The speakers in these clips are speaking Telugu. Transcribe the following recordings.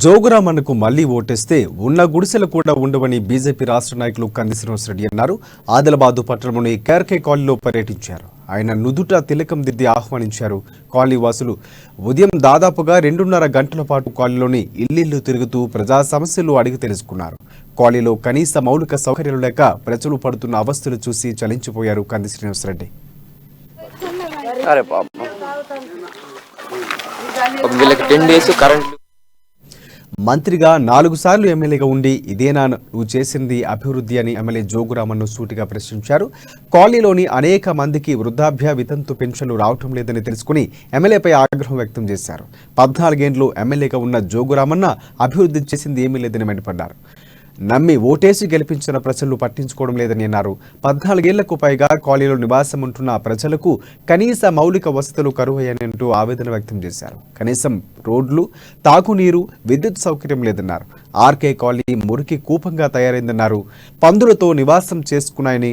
జోగురామన్నకు మళ్లీ ఓటేస్తే ఉన్న గుడిసెలు కూడా ఉండవని బీజేపీ రాష్ట్ర నాయకులు కంది శ్రీనివాసరెడ్డి అన్నారు. ఆదిలాబాద్ పట్టణంలోని కేఆర్కే కాలనీలో పర్యటించారు. ఆయన నుదుట తిలకం దిద్ది ఆహ్వానించారు. కాలనీ వాసులు ఉదయం దాదాపుగా 2.5 గంటల పాటు కాలనీలోని ఇల్లిల్లు తిరుగుతూ ప్రజా సమస్యలు అడిగి తెలుసుకున్నారు. కాలనీలో కనీస మౌలిక సౌకర్యాలు లేక ప్రజలు పడుతున్న అవస్థలు చూసి చలించిపోయారు కంది శ్రీనివాసరెడ్డి. మంత్రిగా 4 సార్లు ఎమ్మెల్యేగా ఉండి ఇదేనా నువ్వు చేసింది అభివృద్ధి అని ఎమ్మెల్యే జోగురామన్ను సూటిగా ప్రశ్నించారు. కాలనీలోని అనేక మందికి వృద్ధాప్య వితంతు పెన్షన్లు రావటం లేదని తెలుసుకుని ఎమ్మెల్యేపై ఆగ్రహం వ్యక్తం చేశారు. 14 ఏళ్లు ఎమ్మెల్యేగా ఉన్న జోగురామన్న అభివృద్ధి చేసింది ఏమీ లేదని మండిపడ్డారు. నమ్మి ఓటేసి గెలిపించిన ప్రజలు పట్టించుకోవడం లేదని అన్నారు. 14 ఏళ్లకు పైగా కాలనీలో నివాసం ఉంటున్న ప్రజలకు కనీస మౌలిక వసతులు కరువయ్యాయంటూ ఆవేదన వ్యక్తం చేశారు. కనీసం రోడ్లు, తాగునీరు, విద్యుత్ సౌకర్యం లేదన్నారు. ఆర్కే కాలనీ మురికి కూపంగా తయారైందన్నారు. పందులతో నివాసం చేసుకున్నాయని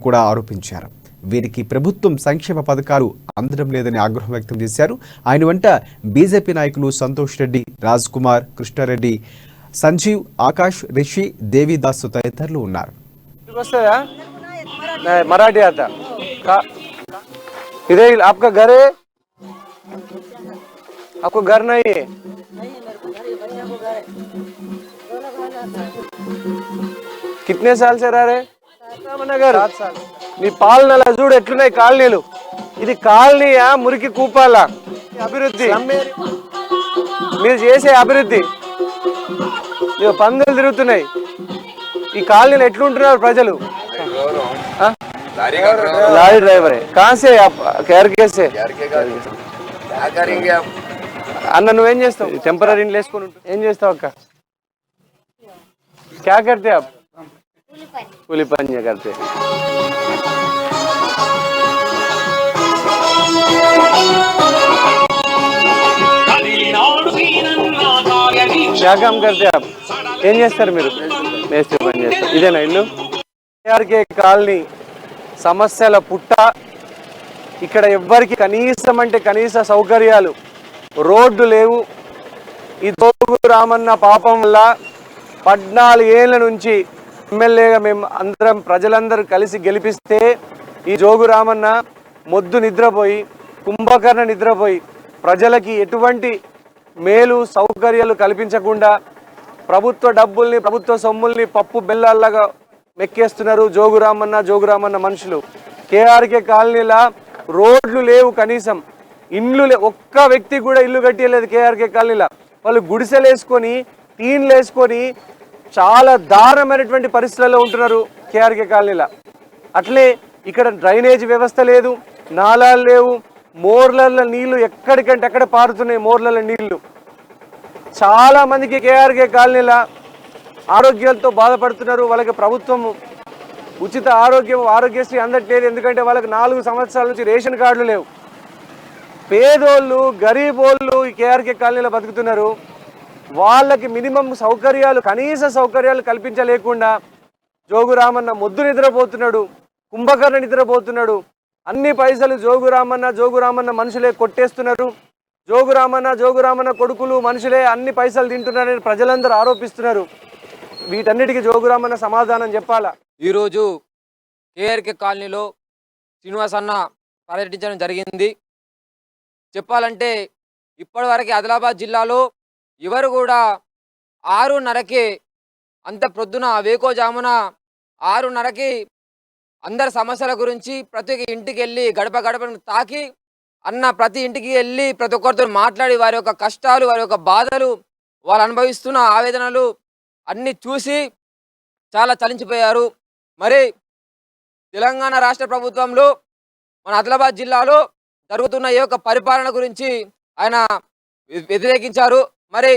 కూడా ఆరోపించారు. వీరికి ప్రభుత్వం సంక్షేమ పథకాలు అందడం లేదని ఆగ్రహం వ్యక్తం చేశారు. ఆయన వెంట బీజేపీ నాయకులు సంతోష్ రెడ్డి, రాజ్ కుమార్, కృష్ణారెడ్డి, संजीव, आकाश, ऋषि, देवीदास तदितरुलु उन्नारु. मराठी आता इधर आपका घर है? आपको घर नहीं है? कितने साल से रह रहे? नगर 7 साल. नी पालना చూడు ఎట్లున్నాయి కాలనీలు. ఇది కాలనీయా మురికి కూపాల? అభివృద్ధి మీరు చేసే అభివృద్ధి. పందులు తిరుగుతున్నాయి. ఈ కాలనీలో ఎట్లుంటున్నారు ప్రజలు? లారీ డ్రైవర్ कहाँ से आप? केआरके से. అన్న నువ్వేం చేస్తావు? టెంపరీ ఇంట్లో వేసుకొని ఏం చేస్తావు అక్క? क्या करते आप? కూలి పని करते. क्या काम करते आप? ఏం చేస్తారు మీరు? మేస్త్రి పని చేస్తారు. ఇదేనా ఇల్లు? కేఆర్కే కాలనీ సమస్యల పుట్ట. ఇక్కడ ఎవ్వరికి కనీసం అంటే కనీస సౌకర్యాలు, రోడ్డు లేవు. ఈ జోగురామన్న పాపం వల్ల 14 ఏళ్ల నుంచి ఎమ్మెల్యేగా మేము అందరం ప్రజలందరూ కలిసి గెలిపిస్తే ఈ జోగురామన్న మొద్దు నిద్రపోయి, కుంభకర్ణ నిద్రపోయి ప్రజలకి ఎటువంటి మేలు సౌకర్యాలు కల్పించకుండా ప్రభుత్వ డబ్బుల్ని, ప్రభుత్వ సొమ్ముల్ని పప్పు బెల్లాల్లాగా మెక్కేస్తున్నారు జోగురామన్న మనుషులు. కేఆర్కే కాలనీలా రోడ్లు లేవు, కనీసం ఇండ్లు ఒక్క వ్యక్తి కూడా ఇల్లు కట్టియలేదు కేఆర్కే కాలనీలా. వాళ్ళు గుడిసెలు వేసుకొని, టీన్లు వేసుకొని చాలా దారుణమైనటువంటి పరిస్థితుల్లో ఉంటున్నారు కేఆర్కే కాలనీలా. అట్లే ఇక్కడ డ్రైనేజ్ వ్యవస్థ లేదు, నాలాలు లేవు, మోర్లలో నీళ్లు ఎక్కడికంటే అక్కడ పారుతున్నాయి. మోర్లలో నీళ్లు చాలా మందికి కేఆర్కే కాలనీల ఆరోగ్యాలతో బాధపడుతున్నారు. వాళ్ళకి ప్రభుత్వం ఉచిత ఆరోగ్యశ్రీ అందట్లేదు. ఎందుకంటే వాళ్ళకి 4 సంవత్సరాల నుంచి రేషన్ కార్డులు లేవు. పేదోళ్ళు, గరీబోళ్ళు ఈ కేఆర్కే కాలనీలో బతుకుతున్నారు. వాళ్ళకి మినిమం సౌకర్యాలు, కనీస సౌకర్యాలు కల్పించలేకుండా జోగురామన్న మొద్దు నిద్రపోతున్నాడు, కుంభకర్ణ నిద్రపోతున్నాడు. అన్ని పైసలు జోగురామన్న మనుషులే కొట్టేస్తున్నారు. జోగురామన్న కొడుకులు మనుషులే అన్ని పైసలు తింటున్నారని ప్రజలందరూ ఆరోపిస్తున్నారు. వీటన్నిటికీ జోగురామన్న సమాధానం చెప్పాలా. ఈరోజు కేఆర్కే కాలనీలో శ్రీనివాస్ అన్న పర్యటించడం జరిగింది. చెప్పాలంటే ఇప్పటివరకు ఆదిలాబాద్ జిల్లాలో ఎవరు కూడా 6:30కి అంత ప్రొద్దున వేకోజామున 6:30కి అందరి సమస్యల గురించి ప్రతి ఇంటికి వెళ్ళి గడప గడపను తాకి అన్న ప్రతి ఇంటికి వెళ్ళి ప్రతి ఒక్కరితో మాట్లాడి వారి యొక్క కష్టాలు, వారి యొక్క బాధలు, వాళ్ళు అనుభవిస్తున్న ఆవేదనలు అన్నీ చూసి చాలా చలించిపోయారు. మరి తెలంగాణ రాష్ట్ర ప్రభుత్వంలో మన ఆదిలాబాద్ జిల్లాలో జరుగుతున్న ఈ యొక్క పరిపాలన గురించి ఆయన వ్యతిరేకించారు. మరి